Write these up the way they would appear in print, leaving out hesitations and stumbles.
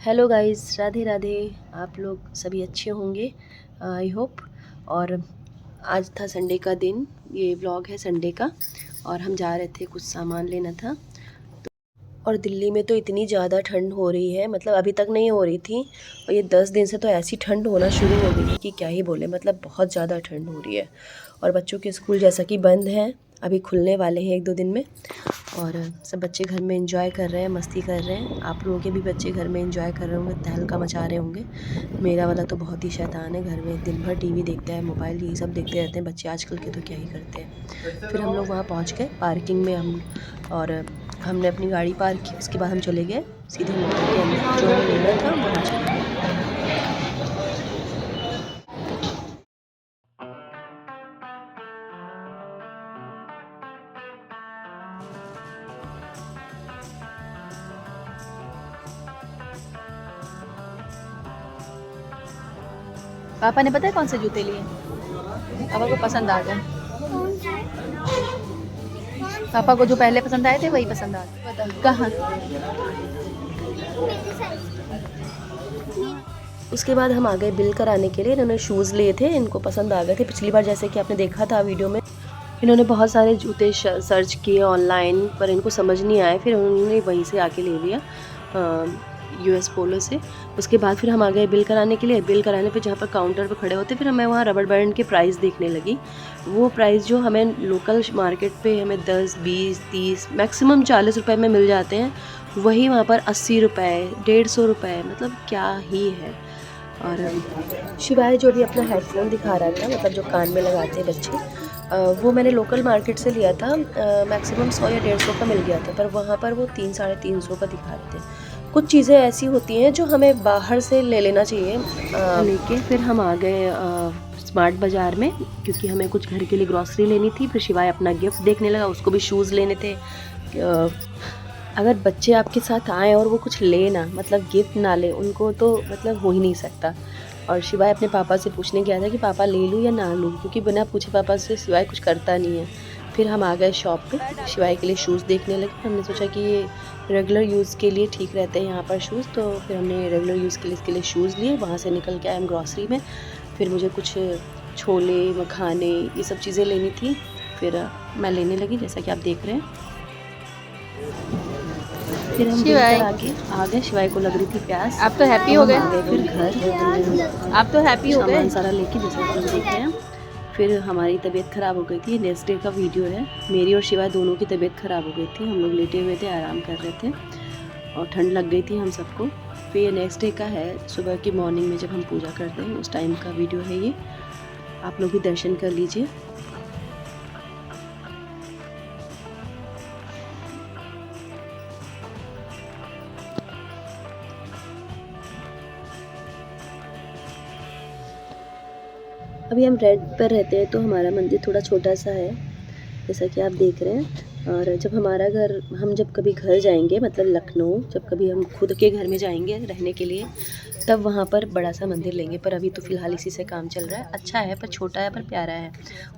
Hello guys, Radhe Radhe. आप लोग सभी अच्छे होंगे, आई होप। और आज था संडे का दिन, ये व्लॉग है संडे का। और हम जा रहे थे, कुछ सामान लेना था। और दिल्ली में तो इतनी ज़्यादा ठंड हो रही है, मतलब अभी तक नहीं हो रही थी, और ये 10 दिन से तो ऐसी ठंड होना शुरू हो गई है कि क्या ही बोले। मतलब बहुत ज़्यादा ठंड हो रही है। और बच्चों के स्कूल जैसा कि बंद हैं, अभी खुलने वाले हैं 1-2 दिन में। और सब बच्चे घर में एंजॉय कर रहे हैं, मस्ती कर रहे हैं। आप लोगों के भी बच्चे घर में एंजॉय कर रहे होंगे, तहलका मचा रहे होंगे। मेरा वाला तो बहुत ही शैतान है, घर में दिन भर टीवी देखता है, मोबाइल यही सब देखते रहते हैं बच्चे आजकल के, तो क्या ही करते हैं। फिर हम लोग वहाँ पहुँच गए पार्किंग में और हमने अपनी गाड़ी पार्क की। उसके बाद हम चले गए सीधे मॉल के अंदर, जो हमें लेना था वहाँ चले गए। पापा ने पता है कौन से जूते लिए? पापा को पसंद आ गए। पापा को जो पहले पसंद आए थे वही पसंद आ गए। बता कहाँ? उसके बाद हम आ गए बिल कराने के लिए। इन्होंने शूज़ लिए थे, इनको पसंद आ गए थे। पिछली बार जैसे कि आपने देखा था वीडियो में, इन्होंने बहुत सारे जूते सर्च किए ऑनलाइन, पर इनको समझ नहीं आए। फिर उन्होंने वहीं से आके ले लिया, यूएस पोलो से। उसके बाद फिर हम आ गए बिल कराने के लिए। बिल कराने पे जहाँ पर काउंटर पे खड़े होते, फिर मैं वहाँ रबड़ बैंड के प्राइस देखने लगी। वो प्राइस जो हमें लोकल मार्केट पे हमें 10, 20, 30, मैक्सिमम 40 रुपए में मिल जाते हैं, वही वहाँ पर 80 रुपये, 150 रुपये, मतलब क्या ही है। और शिवाय जो भी अपना हेडफोन दिखा रहा था, मतलब जो कान में लगाते हैं बच्चे, वो मैंने लोकल मार्केट से लिया था। मैक्सिमम 100 या 150 का मिल गया था, पर वहाँ पर वो 300-350 का दिखा रहे थे। कुछ चीज़ें ऐसी होती हैं जो हमें बाहर से ले लेना चाहिए। लेके फिर हम आ गए स्मार्ट बाज़ार में, क्योंकि हमें कुछ घर के लिए ग्रॉसरी लेनी थी। फिर शिवाय अपना गिफ्ट देखने लगा, उसको भी शूज़ लेने थे। अगर बच्चे आपके साथ आए और वो कुछ ले ना, मतलब गिफ्ट ना ले, उनको तो मतलब हो ही नहीं सकता। और शिवाय अपने पापा से पूछने गया था कि पापा ले लूँ या ना लूँ, क्योंकि बिना पूछे पापा से शिवाय कुछ करता नहीं है। फिर हम आ गए शॉप पे, शिवाय के लिए शूज़ देखने लगे। हमने सोचा कि ये रेगुलर यूज़ के लिए ठीक रहते हैं यहाँ पर शूज़, तो फिर हमने रेगुलर यूज़ के लिए इसके लिए शूज़ लिए। वहाँ से निकल के आए हम ग्रॉसरी में। फिर मुझे कुछ छोले, मखाने, ये सब चीज़ें लेनी थी। फिर मैं लेने लगी, जैसा कि आप देख रहे हैं। फिर हम बिल शिवाय, करा के आ गए। शिवाय को लग रही थी प्यास, आप तो हैप्पी तो हो हम गए। आ गए फिर घर। आप तो हैप्पी हो गए। सामान सारा लेके, जैसा कि हम देख रहे हैं। फिर हमारी तबीयत ख़राब हो गई थी। नेक्स्ट डे का वीडियो है। मेरी और शिवाय दोनों की तबीयत ख़राब हो गई थी। हम लोग लेटे हुए थे, आराम कर रहे थे, और ठंड लग गई थी हम सबको। फिर ये नेक्स्ट डे का है, सुबह की मॉर्निंग में जब हम पूजा करते हैं उस टाइम का वीडियो है ये। आप लोग भी दर्शन कर लीजिए। अभी हम रेंट पर रहते हैं, तो हमारा मंदिर थोड़ा छोटा सा है, जैसा कि आप देख रहे हैं। और जब हमारा घर, हम जब कभी घर जाएंगे, मतलब लखनऊ, जब कभी हम खुद के घर में जाएंगे रहने के लिए, तब वहाँ पर बड़ा सा मंदिर लेंगे। पर अभी तो फ़िलहाल इसी से काम चल रहा है। अच्छा है, पर छोटा है, पर प्यारा है।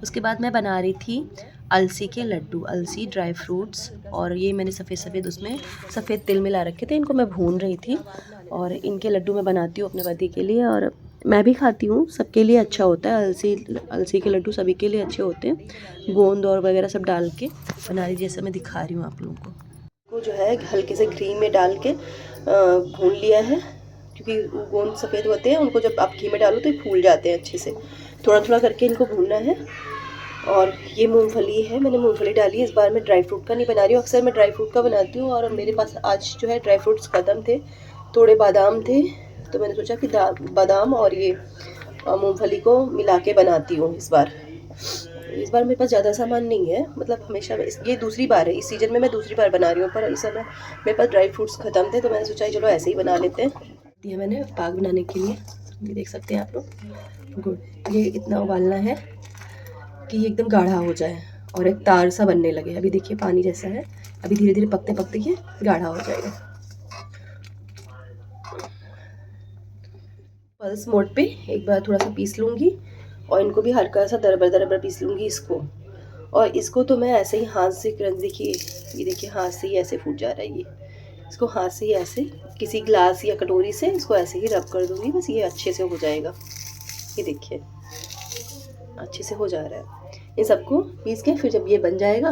उसके बाद मैं बना रही थी अलसी के लड्डू, अलसी, ड्राई फ्रूट्स, और ये मैंने सफ़ेद उसमें सफ़ेद तिल मिला रखे थे, इनको मैं भून रही थी। और इनके लड्डू मैं बनाती हूँ अपने पति के लिए, और मैं भी खाती हूँ। सबके लिए अच्छा होता है अलसी, अलसी के लड्डू सभी के लिए अच्छे होते हैं। गोंद और वगैरह सब डाल के बना रही, जैसे मैं दिखा रही हूँ आप लोगों को जो है हल्के से घी में डाल के भून लिया है, क्योंकि गोंद सफ़ेद होते हैं, उनको जब आप घी में डालो तो ये फूल जाते हैं अच्छे से। थोड़ा थोड़ा करके इनको भूनना है। और ये मूंगफली है, मैंने मूंगफली डाली है। इस बार मैं ड्राई फ्रूट का नहीं बना रही हूँ, अक्सर मैं ड्राई फ्रूट का बनाती हूँ। और मेरे पास आज जो है ड्राई फ्रूट्स ख़त्म थे, थोड़े बादाम थे, तो मैंने सोचा कि बादाम और ये मूंगफली को मिला के बनाती हूँ इस बार। मेरे पास ज़्यादा सामान नहीं है, मतलब हमेशा ये दूसरी बार है इस सीज़न में, मैं दूसरी बार बना रही हूँ। पर इस समय मेरे पास ड्राई फ्रूट्स ख़त्म थे, तो मैंने सोचा चलो ऐसे ही बना लेते हैं। ये मैंने पाग बनाने के लिए, ये देख सकते हैं आप लोग, गुड़, ये इतना उबालना है कि ये एकदम गाढ़ा हो जाए और एक तार सा बनने लगे। अभी देखिए पानी जैसा है, अभी धीरे धीरे पकते पकते ये गाढ़ा हो जाएगा। पल्स मोड पे एक बार थोड़ा सा पीस लूँगी, और इनको भी हल्का सा दरबर दरबर पीस लूँगी इसको। और इसको तो मैं ऐसे ही हाथ से, देखिए ये देखिए हाथ से ही ऐसे फूट जा रहा है ये। इसको हाथ से ही ऐसे किसी ग्लास या कटोरी से इसको ऐसे ही रब कर दूंगी, बस ये अच्छे से हो जाएगा। ये देखिए अच्छे से हो जा रहा है। इन सबको पीस के फिर जब ये बन जाएगा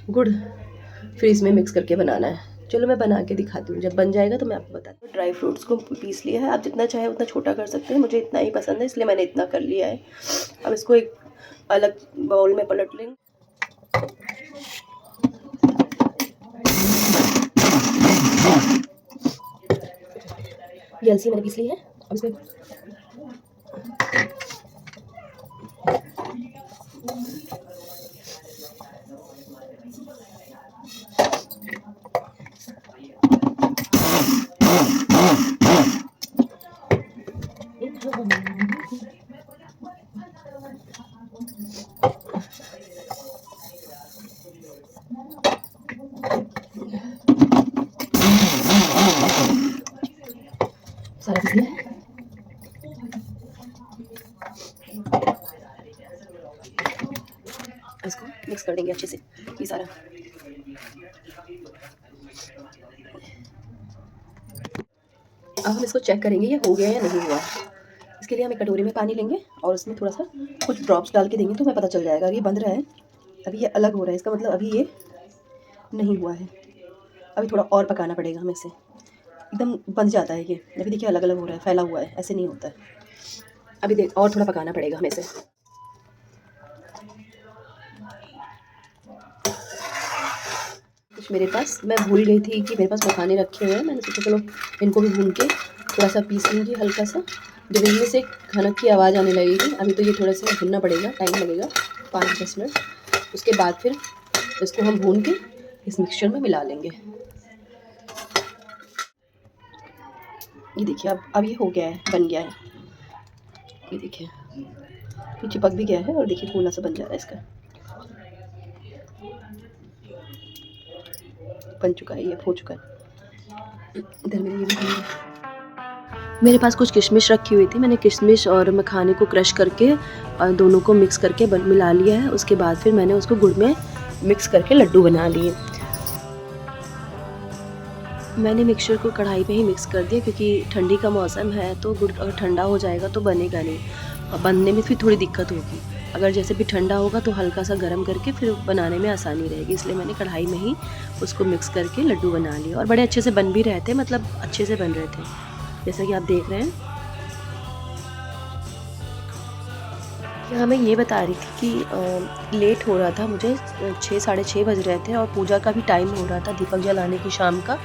गुड़, फिर इसमें मिक्स करके बनाना है। चलो मैं बना के दिखाती हूँ, जब बन जाएगा तो मैं आपको बताती हूँ। ड्राई फ्रूट्स को पीस लिया है, आप जितना चाहे उतना छोटा कर सकते हैं, मुझे इतना ही पसंद है इसलिए मैंने इतना कर लिया है। अब इसको एक अलग बाउल में पलट लेंगे। ये अलसी मैंने पीस ली है, अब इसमें सारा पीस लिया है। इसको मिक्स कर देंगे अच्छे से ये सारा। अब हम इसको चेक करेंगे ये हो गया या नहीं हुआ। इसके लिए हम एक कटोरी में पानी लेंगे और उसमें थोड़ा सा कुछ ड्रॉप्स डाल के देंगे तो हमें पता चल जाएगा। ये बंध रहा है, अभी ये अलग हो रहा है, इसका मतलब अभी ये नहीं हुआ है। अभी थोड़ा और पकाना पड़ेगा हमें इसे, एकदम बंध जाता है ये। अभी देखिए अलग अलग हो रहा है, फैला हुआ है, ऐसे नहीं होता है। अभी देख और थोड़ा पकाना पड़ेगा हमें इसे। कुछ मेरे पास, मैं भूल गई थी कि मेरे पास मखाने रखे हुए हैं, मैंने सोचा चलो इनको भी भून के थोड़ा सा पीस लूँगी हल्का सा। जब इनमें से खनक की आवाज़ आने लगेगी, अभी तो ये थोड़ा सा भूनना पड़ेगा, टाइम लगेगा 5-10 मिनट। उसके बाद फिर इसको हम भून के इस मिक्सचर में मिला लेंगे। ये देखिए अब ये हो गया है, बन गया है। ये देखिए ये चिपक भी गया है और देखिए फूला सा बन जा रहा है इसका, बन चुका है, ये हो चुका है। इधर मेरे ये भी बन गया। मेरे पास कुछ किशमिश रखी हुई थी, मैंने किशमिश और मखाने को क्रश करके दोनों को मिक्स करके मिला लिया है। उसके बाद फिर मैंने उसको गुड़ में मिक्स करके लड्डू बना लिए। मैंने मिक्सचर को कढ़ाई में ही मिक्स कर दिया क्योंकि ठंडी का मौसम है तो गुड़ अगर ठंडा हो जाएगा तो बनेगा नहीं और बनने में फिर थोड़ी दिक्कत होगी। अगर जैसे भी ठंडा होगा तो हल्का सा गर्म करके फिर बनाने में आसानी रहेगी, इसलिए मैंने कढ़ाई में ही उसको मिक्स करके लड्डू बना लिए और बड़े अच्छे से बन भी रहे थे, मतलब अच्छे से बन रहे थे जैसा कि आप देख रहे हैं। यहाँ मैं ये बता रही थी कि लेट हो रहा था, मुझे 6-6:30 बज रहे थे और पूजा का भी टाइम हो रहा था, दीपक जलाने की शाम का,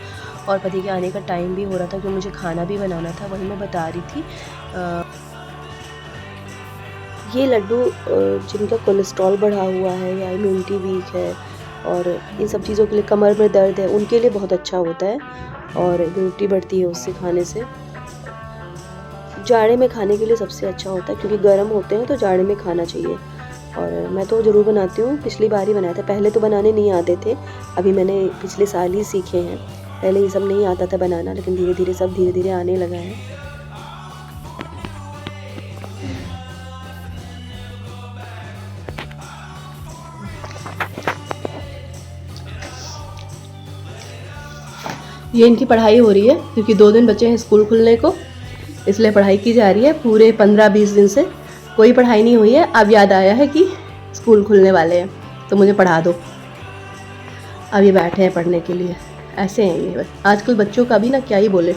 और पति के आने का टाइम भी हो रहा था क्योंकि मुझे खाना भी बनाना था। वही मैं बता रही थी ये लड्डू जिनका कोलेस्ट्रॉल बढ़ा हुआ है या इम्यूनिटी वीक है और इन सब चीज़ों के लिए, कमर में दर्द है, उनके लिए बहुत अच्छा होता है और इम्यूनिटी बढ़ती है उससे खाने से। जाड़े में खाने के लिए सबसे अच्छा होता है क्योंकि गर्म होते हैं तो जाड़े में खाना चाहिए। और मैं तो ज़रूर बनाती हूँ, पिछली बार ही बनाया था, पहले तो बनाने नहीं आते थे, अभी मैंने पिछले साल ही सीखे हैं। पहले ये सब नहीं आता था बनाना, लेकिन धीरे धीरे सब धीरे धीरे आने लगा है। ये इनकी पढ़ाई हो रही है क्योंकि 2 दिन बचे हैं स्कूल खुलने को, इसलिए पढ़ाई की जा रही है। पूरे 15-20 दिन से कोई पढ़ाई नहीं हुई है, अब याद आया है कि स्कूल खुलने वाले हैं तो मुझे पढ़ा दो। अब ये बैठे हैं पढ़ने के लिए, ऐसे हैं ये। आजकल बच्चों का भी ना क्या ही बोले,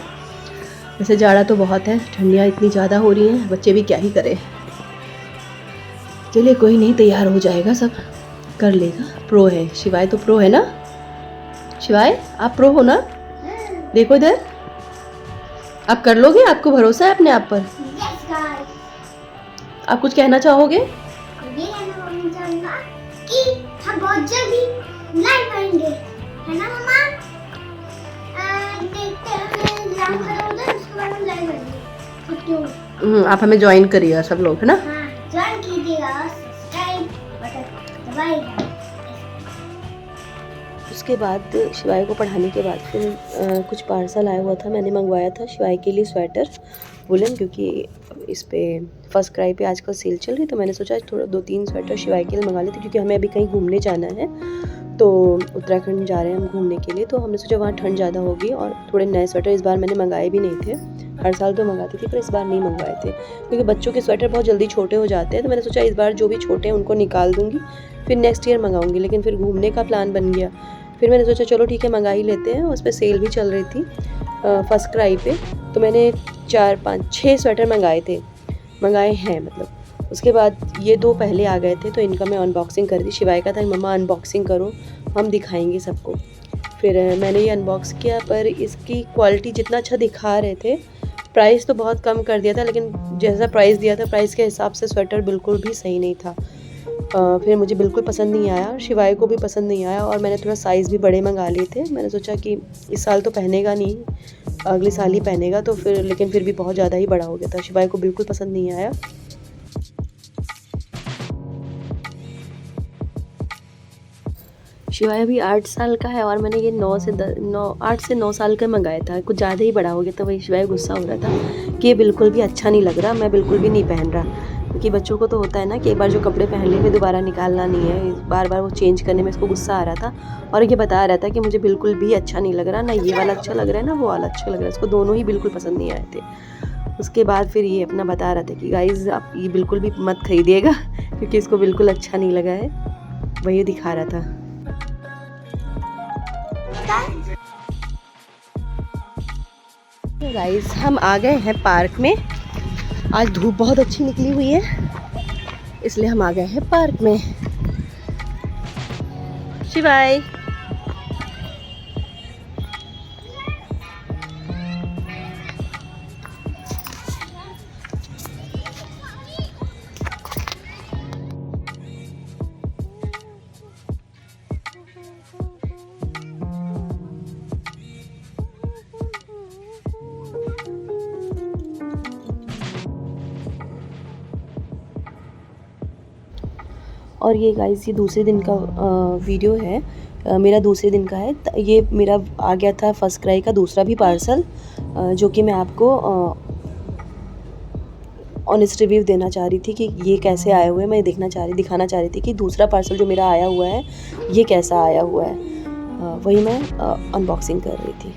वैसे जाड़ा तो बहुत है, ठंडियाँ इतनी ज़्यादा हो रही हैं, बच्चे भी क्या ही करें। चलिए कोई नहीं, तैयार हो जाएगा, सब कर लेगा। प्रो है शिवाय, तो प्रो है ना शिवाय, आप प्रो हो ना? देखो इधर, आप कर लोगे, आपको भरोसा है अपने आप पर? आप कुछ कहना चाहोगे? ये कहना चाहूँगा कि हम बहुत जल्दी लाइव आएंगे, है ना मम्मा? देखते हैं एग्जाम खत्म होता है उसके बाद हम लाइव आएंगे। आप हमें ज्वाइन करिएगा सब लोग, है ना? हाँ, ज्वाइन कीजिएगा, सब्सक्राइब बटन दबाइएगा। उसके बाद शिवाय को पढ़ाने के बाद फिर कुछ पार्सल आया हुआ था, मैंने मंगवाया था शिवाय के लिए स्वेटर वुलन, क्योंकि इस पे फर्स्ट क्राई पे आजकल सेल चल रही, तो मैंने सोचा थोड़ा 2-3 स्वेटर शिवाय के लिए मंगा लेते क्योंकि हमें अभी कहीं घूमने जाना है। तो उत्तराखंड जा रहे हैं हम घूमने के लिए, तो हमने सोचा वहाँ ठंड ज़्यादा होगी और थोड़े नए स्वेटर इस बार मैंने मंगाए भी नहीं थे। हर साल तो मंगाती थी पर इस बार नहीं मंगवाए थे क्योंकि बच्चों के स्वेटर बहुत जल्दी छोटे हो जाते हैं। तो मैंने सोचा इस बार जो भी छोटे हैं उनको निकाल दूँगी, फिर नेक्स्ट ईयर मंगाऊँगी। लेकिन फिर घूमने का प्लान बन गया, फिर मैंने सोचा चलो ठीक है मंगा ही लेते हैं। उस पर सेल भी चल रही थी फर्स्ट क्राई पे, तो मैंने 4, 5, 6 स्वेटर मंगाए हैं मतलब। उसके बाद ये 2 पहले आ गए थे तो इनका मैं अनबॉक्सिंग कर दी। शिवाय का था मम्मा अनबॉक्सिंग करो, हम दिखाएंगे सबको। फिर मैंने ये अनबॉक्स किया, पर इसकी क्वालिटी जितना अच्छा दिखा रहे थे, प्राइस तो बहुत कम कर दिया था, लेकिन जैसा प्राइस दिया था प्राइस के हिसाब से स्वेटर बिल्कुल भी सही नहीं था। फिर मुझे बिल्कुल पसंद नहीं आया, शिवाय को भी पसंद नहीं आया, और मैंने थोड़ा साइज़ भी बड़े मंगा लिए थे। मैंने सोचा कि इस साल तो पहनेगा नहीं, अगले साल ही पहनेगा, तो फिर लेकिन फिर भी बहुत ज़्यादा ही बड़ा हो गया था। शिवाय को बिल्कुल पसंद नहीं आया। शिवाय अभी 8 साल का है और मैंने ये 8 से 9 साल का मंगाया था, कुछ ज़्यादा ही बड़ा हो गया था। वही शिवाय गुस्सा हो रहा था कि ये बिल्कुल भी अच्छा नहीं लग रहा, मैं बिल्कुल भी नहीं पहन रहा। क्योंकि बच्चों को तो होता है ना कि एक बार जो कपड़े पहन लिए दोबारा निकालना नहीं है, बार बार वो चेंज करने में इसको गुस्सा आ रहा था। और ये बता रहा था कि मुझे बिल्कुल भी अच्छा नहीं लग रहा, ना ये वाला अच्छा लग रहा है ना वो वाला अच्छा लग रहा है। इसको दोनों ही बिल्कुल पसंद नहीं आए थे। उसके बाद फिर ये अपना बता रहा था कि गाइज़ आप ये बिल्कुल भी मत खरीदिएगा क्योंकि इसको बिल्कुल अच्छा नहीं लगा है, वही दिखा रहा था। गाइस हम आ गए हैं पार्क में। आज धूप बहुत अच्छी निकली हुई है, इसलिए हम आ गए हैं पार्क में। शिवाय और ये गाइस ये दूसरे दिन का वीडियो है, मेरा दूसरे दिन का है। ये मेरा आ गया था फर्स्ट क्राई का दूसरा भी पार्सल, जो कि मैं आपको ऑनेस्ट रिव्यू देना चाह रही थी कि ये कैसे आए हुए हैं। मैं दिखाना चाह रही थी कि दूसरा पार्सल जो मेरा आया हुआ है ये कैसा आया हुआ है, वही मैं अनबॉक्सिंग कर रही थी।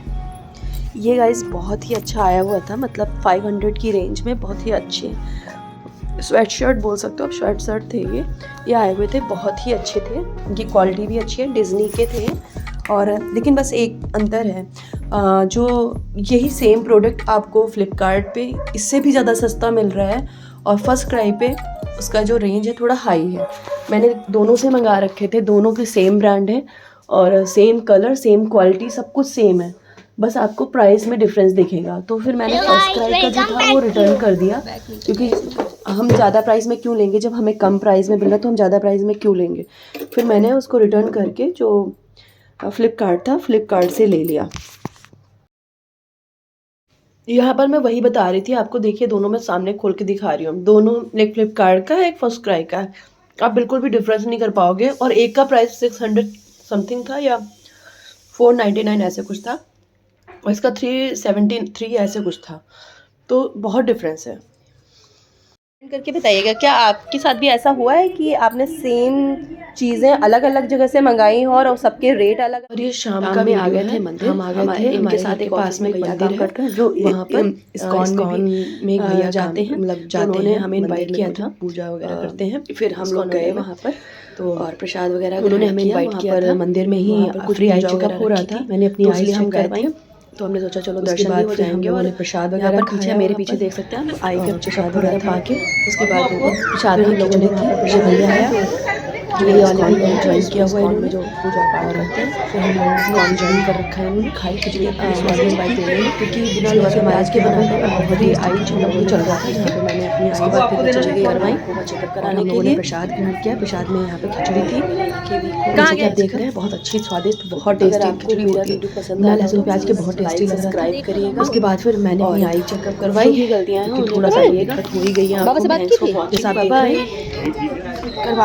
ये गाइस बहुत ही अच्छा आया हुआ था, मतलब 500 की रेंज में बहुत ही अच्छे स्वेट शर्ट बोल सकते हो आप, स्वेट शर्ट थे ये आए हुए थे, बहुत ही अच्छे थे। इनकी क्वालिटी भी अच्छी है, डिज्नी के थे। और लेकिन बस एक अंतर है, जो यही सेम प्रोडक्ट आपको फ्लिपकार्ट पे इससे भी ज़्यादा सस्ता मिल रहा है, और फर्स्ट क्राई पे उसका जो रेंज है थोड़ा हाई है। मैंने दोनों से मंगा रखे थे, दोनों के सेम ब्रांड है और सेम कलर सेम क्वालिटी सब कुछ सेम है, बस आपको प्राइस में डिफरेंस दिखेगा। तो फिर मैंने फर्स्ट क्राई का जो था वो रिटर्न कर दिया, क्योंकि हम ज़्यादा प्राइस में क्यों लेंगे, जब हमें कम प्राइस में मिल रहा है तो हम ज़्यादा प्राइस में क्यों लेंगे। फिर मैंने उसको रिटर्न करके जो फ्लिपकार्ट था फ्लिपकार्ट से ले लिया। यहाँ पर मैं वही बता रही थी आपको, देखिए दोनों मैं सामने खोल के दिखा रही हूँ, दोनों एक फ्लिपकार्ट का है एक फर्स्ट क्राई का है। आप बिल्कुल भी डिफरेंस नहीं कर पाओगे, और एक का प्राइस 600 समथिंग था या 499 ऐसे कुछ था, और इसका 373 ऐसे कुछ था, तो बहुत डिफरेंस है। करके बताइएगा क्या आपके साथ भी ऐसा हुआ है कि आपने सेम चीज़ें अलग अलग जगह से मंगाई हो और सबके रेट अलग। और ये शाम का भी आ गए थे मंदिर, हम आ गए थे, इनके साथ एक पास में मंदिर है जो वहाँ पर इस्कॉन में भैया जाते हैं, मतलब जाते हैं, हमें इनवाइट किया था, पूजा वगैरह करते हैं। फिर हम लोग गए वहाँ पर, तो और प्रसाद वगैरह उन्होंने हमें इनवाइट किया था। मंदिर में ही फ्री आई चेकअप हो रहा था, मैंने अपनी आई हम करवाई, तो हमने सोचा चलो दर्शन भी हो जाएंगे और प्रसाद वगैरह पीछे मेरे पीछे देख सकते हैं आप, आई के प्रसाद वगैरह पाके उसके बाद प्रसाद हम लोगों ने भैया आया जो ये ऑलरेडी ज्वाइन किया हुआ है इन्होंने, जो पूजा पाठ करते हैं। फिर हम लोगों ने ज्वाइन कर रखा है, इन्होंने खाई खिचड़ी स्वादिष्ट बाइक ले रही, क्योंकि बिना लहसुन प्याज के बनाने का बहुत ही आई चल रहा था यहाँ पे। मैंने अपनी उसके बाद फिर चली करवाई चेकअप कराने के लिए, प्रसाद ग्रहण किया। प्रसाद में यहाँ पे खिचड़ी थी, जैसे कि आप देख रहे हैं बहुत अच्छी स्वादिष्ट बहुत टेस्टी खिचड़ी होती है, बिना लहसुन प्याज के बहुत टेस्टी लग रहा था। उसके बाद फिर मैंने अपनी आई चेकअप करवाई, गलतियाँ थोड़ा सा दिक्कत हो ही गई है, जैसा आप देख रहे हैं करवा